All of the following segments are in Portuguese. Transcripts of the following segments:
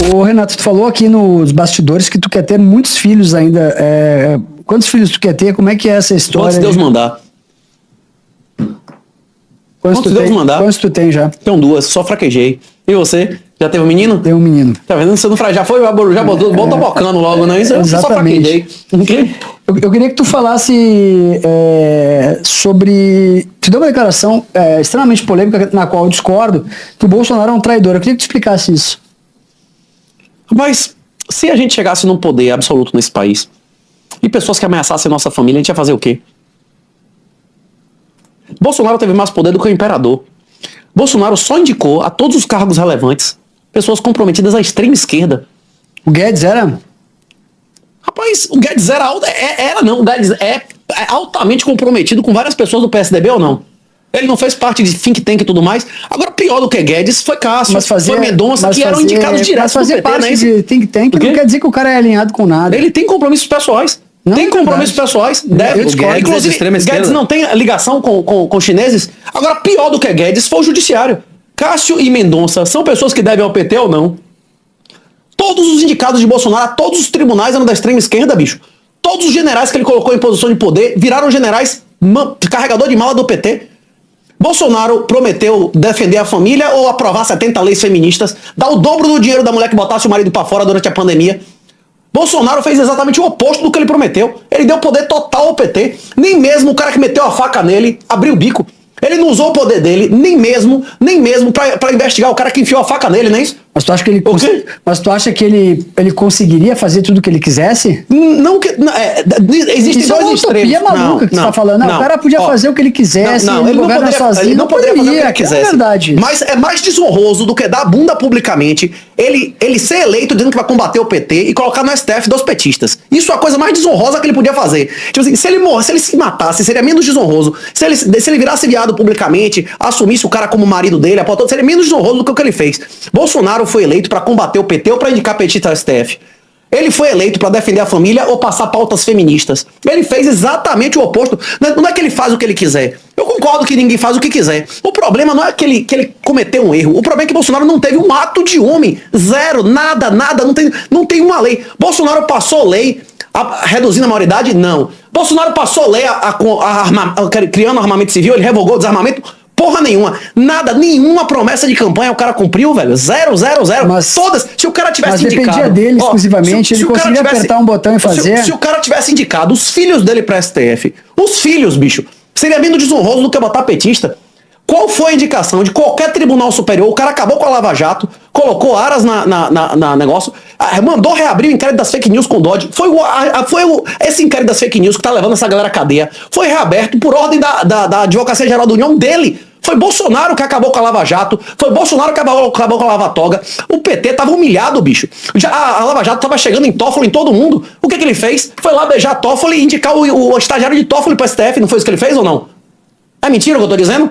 Ô, Renato, tu falou aqui nos bastidores que tu quer ter muitos filhos ainda. Quantos filhos tu quer ter? Como é que é essa história? Quantos Deus mandar. Quantos Deus mandar. Quantos tu tem já? Tenho 2, só fraquejei. E você? Já teve um menino? Tem um menino. Tá vendo? Você não já foi, já botou bocando logo, né? Isso exatamente. Só fraquejei. Okay? Eu queria que tu falasse sobre... Tu deu uma declaração extremamente polêmica, na qual eu discordo, que o Bolsonaro é um traidor. Eu queria que tu explicasse isso. Mas, se a gente chegasse num poder absoluto nesse país, e pessoas que ameaçassem a nossa família, a gente ia fazer o quê? Bolsonaro teve mais poder do que o imperador. Bolsonaro só indicou a todos os cargos relevantes pessoas comprometidas à extrema esquerda. O Guedes era? Rapaz, o Guedes o Guedes é altamente comprometido com várias pessoas do PSDB ou não? Ele não fez parte de think tank e tudo mais. Agora, pior do que Guedes foi Cássio, foi Mendonça, que eram indicados diretos do PT, parte de think tank não quer dizer que o cara é alinhado com nada. Ele tem compromissos pessoais. Tem compromissos pessoais. Inclusive, Guedes não tem ligação com chineses. Agora, pior do que Guedes foi o judiciário. Cássio e Mendonça são pessoas que devem ao PT ou não? Todos os indicados de Bolsonaro, todos os tribunais eram da extrema esquerda, bicho. Todos os generais que ele colocou em posição de poder viraram generais carregador de mala do PT. Bolsonaro prometeu defender a família ou aprovar 70 leis feministas, dar o dobro do dinheiro da mulher que botasse o marido pra fora durante a pandemia. Bolsonaro fez exatamente o oposto do que ele prometeu. Ele deu poder total ao PT. Nem mesmo o cara que meteu a faca nele abriu o bico. Ele não usou o poder dele, nem mesmo pra investigar o cara que enfiou a faca nele, não é isso? Mas tu acha que ele conseguiria fazer tudo o que ele quisesse? Não, existem dois extremos. Isso é uma utopia maluca que você tá falando. O cara podia fazer o que ele quisesse, ele não governa sozinho. Ele não poderia fazer o que ele quisesse. É verdade. Mas é mais desonroso do que dar a bunda publicamente, ele ser eleito dizendo que vai combater o PT e colocar no STF 2 petistas. Isso é a coisa mais desonrosa que ele podia fazer. Tipo assim, se ele se matasse, seria menos desonroso. Se ele virasse viado publicamente, assumisse o cara como marido dele, seria menos desonroso do que o que ele fez. Bolsonaro foi eleito para combater o PT ou para indicar petista ao STF. Ele foi eleito para defender a família ou passar pautas feministas. Ele fez exatamente o oposto. Não é que ele faz o que ele quiser. Eu concordo que ninguém faz o que quiser. O problema não é que ele cometeu um erro. O problema é que Bolsonaro não teve um ato de homem. Zero, nada, não tem uma lei. Bolsonaro passou lei reduzindo a maioridade? Não. Bolsonaro passou lei criando armamento civil, ele revogou o desarmamento? Porra nenhuma. Nada, nenhuma promessa de campanha o cara cumpriu, velho. Zero. Mas, todas. Se o cara tivesse indicado... Mas dependia dele exclusivamente, ele conseguiria apertar um botão e fazer... Se o cara tivesse indicado os filhos dele pra STF, os filhos, bicho, seria menos desonroso do que botar petista. Qual foi a indicação de qualquer tribunal superior? O cara acabou com a Lava Jato, colocou aras na negócio, mandou reabrir o inquérito das fake news com o Dodge. Esse inquérito das fake news que tá levando essa galera à cadeia foi reaberto por ordem da Advocacia Geral da União dele. Foi Bolsonaro que acabou com a Lava Jato. Foi Bolsonaro que acabou com a Lava Toga. O PT tava humilhado, bicho. A Lava Jato tava chegando em Toffoli em todo mundo. O que ele fez? Foi lá beijar Toffoli e indicar o estagiário de Toffoli pro STF. Não foi isso que ele fez ou não? É mentira o que eu tô dizendo?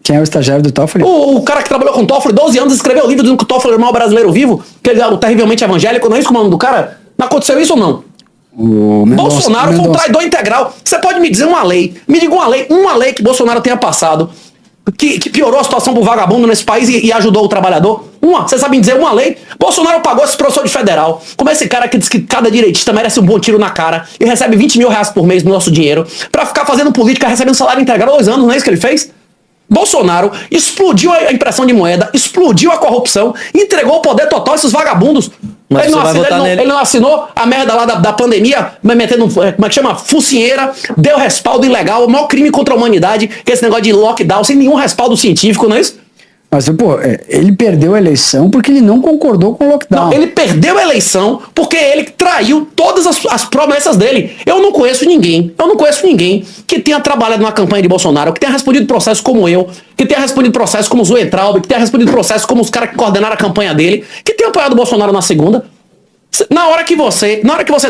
Quem é o estagiário do Toffoli? O cara que trabalhou com o Toffoli 12 anos, escreveu o livro dizendo que o Toffoli é o maior brasileiro vivo, que ele é o terrivelmente evangélico. Não é isso que o nome do cara? Não aconteceu isso ou não? Bolsonaro foi um traidor integral. Você pode me dizer uma lei, me diga uma lei que Bolsonaro tenha passado que piorou a situação pro vagabundo nesse país e ajudou o trabalhador? Você sabe me dizer uma lei? Bolsonaro pagou esse professor de federal, como esse cara que diz que cada direitista merece um bom tiro na cara e recebe 20 mil reais por mês do nosso dinheiro pra ficar fazendo política, recebendo salário integral 2 anos, não é isso que ele fez? Bolsonaro explodiu a impressão de moeda, explodiu a corrupção, entregou o poder total a esses vagabundos. Ele não assinou a merda lá da pandemia, metendo, como é que chama? Focinheira, deu respaldo ilegal, o maior crime contra a humanidade, que é esse negócio de lockdown, sem nenhum respaldo científico, não é isso? Mas, ele perdeu a eleição porque ele não concordou com o lockdown. Não, ele perdeu a eleição porque ele traiu todas as promessas dele. Eu não conheço ninguém que tenha trabalhado na campanha de Bolsonaro, que tenha respondido processo como eu, que tenha respondido processo como o Zuentraub, que tenha respondido processo como os caras que coordenaram a campanha dele, que tenha apoiado o Bolsonaro na segunda. Na hora que você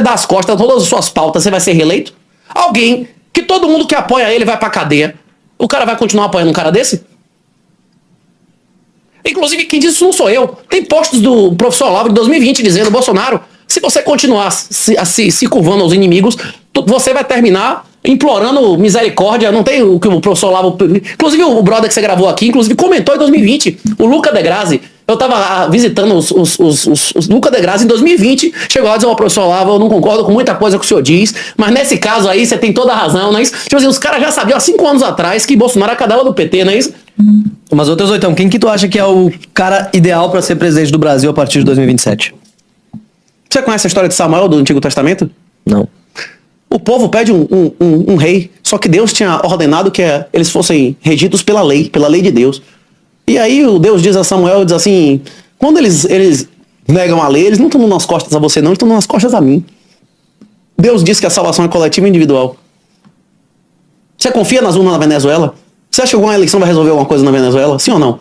dá as costas a todas as suas pautas, você vai ser reeleito? Alguém que todo mundo que apoia ele vai pra cadeia, o cara vai continuar apoiando um cara desse? Inclusive, quem diz isso não sou eu. Tem posts do professor Olavo de 2020 dizendo: Bolsonaro, se você continuar se curvando aos inimigos, você vai terminar implorando misericórdia. Não tem o que o professor Olavo... Inclusive, o brother que você gravou aqui, inclusive, comentou em 2020. O Luca De Grazi. Eu tava visitando os Luca de Graça em 2020, chegou lá e disse, professor Olavo, eu não concordo com muita coisa que o senhor diz, mas nesse caso aí você tem toda a razão, não é isso? Tipo assim, os caras já sabiam há 5 anos atrás que Bolsonaro era cadela do PT, não é isso? Mas, ô Teusão, quem que tu acha que é o cara ideal pra ser presidente do Brasil a partir de 2027? Você conhece a história de Samuel do Antigo Testamento? Não. O povo pede um rei, só que Deus tinha ordenado que eles fossem regidos pela lei de Deus. E aí o Deus diz a Samuel, diz assim, quando eles negam a lei, eles não estão nas costas a você não, eles estão nas costas a mim. Deus diz que a salvação é coletiva e individual. Você confia nas urnas na Venezuela? Você acha que alguma eleição vai resolver alguma coisa na Venezuela? Sim ou não?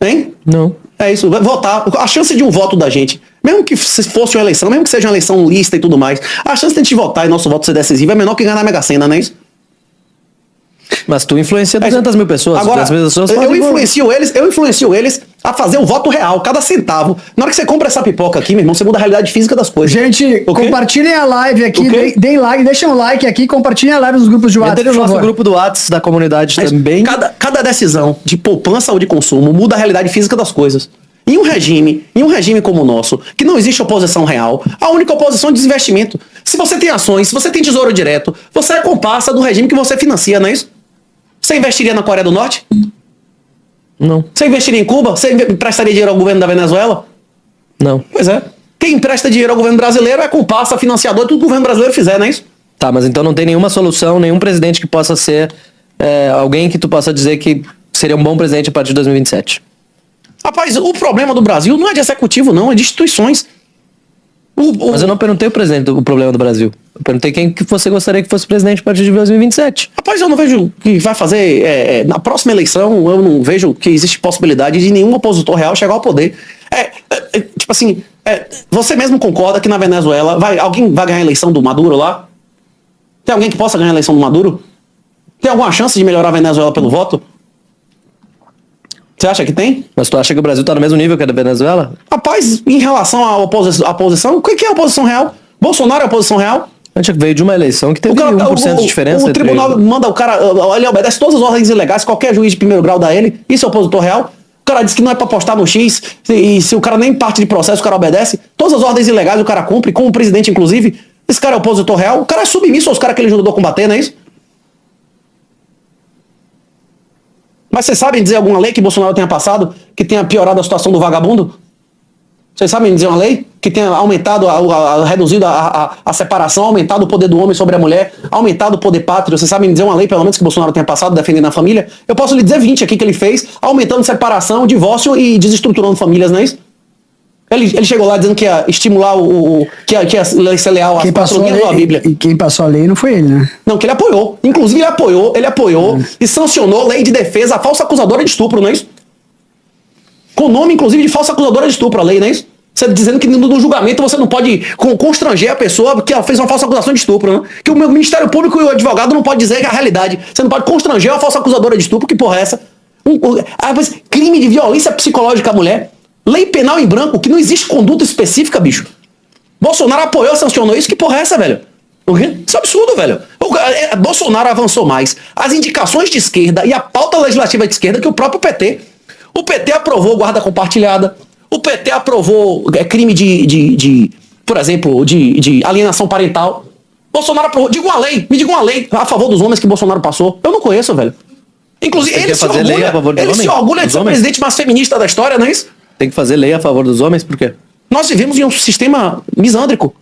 Hein? Não. É isso, vai votar. A chance de um voto da gente, mesmo que fosse uma eleição, mesmo que seja uma eleição lista e tudo mais, a chance de a gente votar e nosso voto ser decisivo é menor que ganhar na Mega Sena, não é isso? Mas tu influencia 200 mil pessoas. Agora, 200 mil pessoas eu influencio eles a fazer o voto real, cada centavo. Na hora que você compra essa pipoca aqui, meu irmão, você muda a realidade física das coisas. Gente, compartilhem a live aqui, deem like, deixem um like aqui, compartilhem a live nos grupos de WhatsApp. Tem o nosso grupo do WhatsApp da comunidade também. Cada decisão de poupança ou de consumo muda a realidade física das coisas. Em um regime como o nosso, que não existe oposição real, a única oposição é desinvestimento. Se você tem ações, se você tem tesouro direto, você é comparsa do regime que você financia, não é isso? Você investiria na Coreia do Norte? Não. Você investiria em Cuba? Você emprestaria dinheiro ao governo da Venezuela? Não. Pois é. Quem empresta dinheiro ao governo brasileiro é comparsa, financiador de tudo que o governo brasileiro fizer, não é isso? Tá, mas então não tem nenhuma solução, nenhum presidente que possa ser alguém que tu possa dizer que seria um bom presidente a partir de 2027. Rapaz, o problema do Brasil não é de executivo, não, é de instituições. Mas eu não perguntei o problema do Brasil. Eu perguntei quem que você gostaria que fosse presidente a partir de 2027. Rapaz, eu não vejo que vai fazer... na próxima eleição, eu não vejo que existe possibilidade de nenhum opositor real chegar ao poder. Tipo assim, você mesmo concorda que na Venezuela alguém vai ganhar a eleição do Maduro lá? Tem alguém que possa ganhar a eleição do Maduro? Tem alguma chance de melhorar a Venezuela pelo voto? Você acha que tem? Mas tu acha que o Brasil tá no mesmo nível que a da Venezuela? Rapaz, em relação à oposição, o que é a oposição real? Bolsonaro é a oposição real? A gente veio de uma eleição que teve 1% de diferença. O tribunal manda o cara, ele obedece todas as ordens ilegais, qualquer juiz de primeiro grau dá ele. Isso é opositor real? O cara diz que não é pra postar no X, e se o cara nem parte de processo, o cara obedece. Todas as ordens ilegais o cara cumpre, com o presidente inclusive. Esse cara é opositor real? O cara é submisso aos caras que ele ajudou a combater, não é isso? Mas vocês sabem dizer alguma lei que Bolsonaro tenha passado que tenha piorado a situação do vagabundo? Vocês sabem dizer uma lei que tenha aumentado, reduzido a separação, aumentado o poder do homem sobre a mulher, aumentado o poder pátrio? Vocês sabem dizer uma lei, pelo menos, que Bolsonaro tenha passado defendendo a família? Eu posso lhe dizer 20 aqui que ele fez, aumentando separação, divórcio e desestruturando famílias, não é isso? Ele chegou lá dizendo que ia estimular que ia ser leal às quatro linhas da Bíblia. E quem passou a lei não foi ele, né? Não, que ele apoiou. Inclusive ele apoiou e sancionou lei de defesa à falsa acusadora de estupro, não é isso? Com nome, inclusive, de falsa acusadora de estupro, a lei, não é isso? Você dizendo que no julgamento você não pode constranger a pessoa que ela fez uma falsa acusação de estupro, né? Que o Ministério Público e o advogado não pode dizer que é a realidade. Você não pode constranger uma falsa acusadora de estupro, que porra é essa? Crime de violência psicológica à mulher. Lei penal em branco, que não existe conduta específica, bicho. Bolsonaro apoiou, sancionou isso, que porra é essa, velho? Isso é absurdo, velho. Bolsonaro avançou mais as indicações de esquerda e a pauta legislativa de esquerda que o próprio PT. O PT aprovou guarda compartilhada. O PT aprovou crime por exemplo, de alienação parental. Bolsonaro aprovou. Me diga uma lei a favor dos homens que Bolsonaro passou. Eu não conheço, velho. Inclusive, ele se orgulha de ser o presidente mais feminista da história, não é isso? Tem que fazer lei a favor dos homens, por quê? Nós vivemos em um sistema misândrico.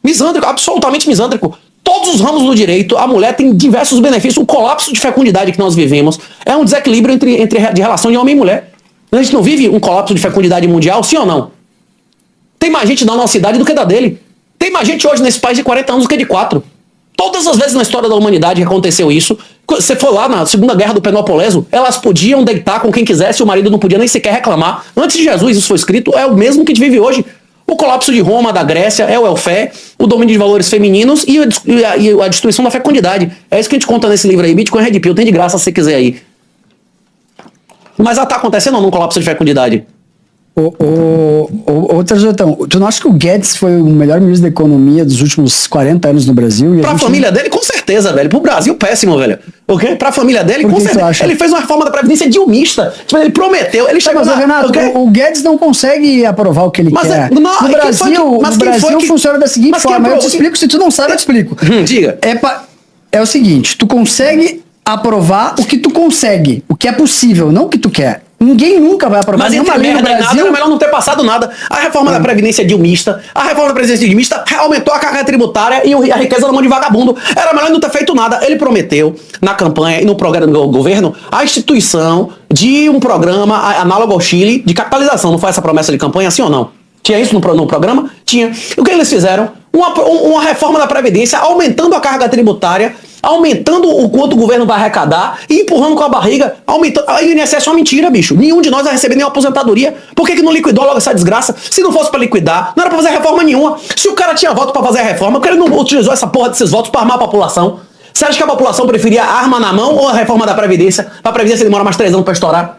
Misândrico, absolutamente misândrico. Todos os ramos do direito, a mulher tem diversos benefícios. O colapso de fecundidade que nós vivemos é um desequilíbrio de relação de homem e mulher. A gente não vive um colapso de fecundidade mundial, sim ou não? Tem mais gente da nossa idade do que da dele. Tem mais gente hoje nesse país de 40 anos do que de 4. Todas as vezes na história da humanidade que aconteceu isso, você foi lá na Segunda Guerra do Peloponeso, elas podiam deitar com quem quisesse, o marido não podia nem sequer reclamar. Antes de Jesus isso foi escrito, é o mesmo que a gente vive hoje. O colapso de Roma, da Grécia, é o welfare, o domínio de valores femininos e a destruição da fecundidade. É isso que a gente conta nesse livro aí, Bitcoin Red Pill, tem de graça se você quiser aí. Mas tá acontecendo ou não um colapso de fecundidade? Outra Jotão, tu não acha que o Guedes foi o melhor ministro da economia dos últimos 40 anos no Brasil? E Pra família dele, com certeza, velho. Pro Brasil, péssimo, velho. Ok? Pra família dele, Por com que tu certeza. acha? Ele fez uma reforma da Previdência dilmista. Tipo, ele prometeu, ele chegou Mas, na... Renato, ok? o Guedes não consegue aprovar o que ele Mas quer. não, no quem Brasil, foi que- mas no quem Brasil foi que- funciona da seguinte mas quem forma. Eu te aprovou? explico, se tu não sabe, eu te explico. Diga. É o seguinte, tu consegue aprovar o que tu consegue, o que é possível, não o que tu quer. Ninguém nunca vai aprovar Mas nenhuma entre lei no merda e nada, Brasil. era melhor não ter passado nada. A reforma da Previdência dilmista, aumentou a carga tributária e a riqueza na mão de vagabundo. Era melhor não ter feito nada. Ele prometeu, na campanha e no programa do governo, a instituição de um programa análogo ao Chile de capitalização. Não foi essa promessa de campanha, sim ou não? Tinha isso no programa? Tinha. O que eles fizeram? Uma reforma da Previdência, aumentando a carga tributária, aumentando o quanto o governo vai arrecadar e empurrando com a barriga, aumentando. A INSS é uma mentira, bicho. Nenhum de nós vai receber nenhuma aposentadoria. Por que não liquidou logo essa desgraça? Se não fosse pra liquidar, não era pra fazer reforma nenhuma. Se o cara tinha voto pra fazer a reforma, porque ele não utilizou essa porra desses votos pra armar a população? Você acha que a população preferia a arma na mão ou a reforma da Previdência? A Previdência demora mais 3 anos pra estourar.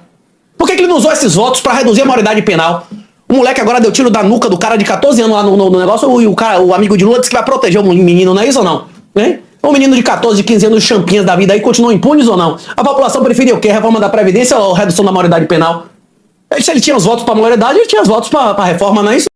Por que ele não usou esses votos pra reduzir a maioridade penal? O moleque agora deu tiro da nuca do cara de 14 anos lá no negócio, e o amigo de Lula disse que vai proteger o menino, não é isso ou não? Hein? O menino de 14, 15 anos, champinhas da vida aí, continuam impunes ou não? A população preferia o quê? Reforma da Previdência ou redução da maioridade penal? Se ele tinha os votos pra maioridade, ele tinha os votos pra reforma, não é isso?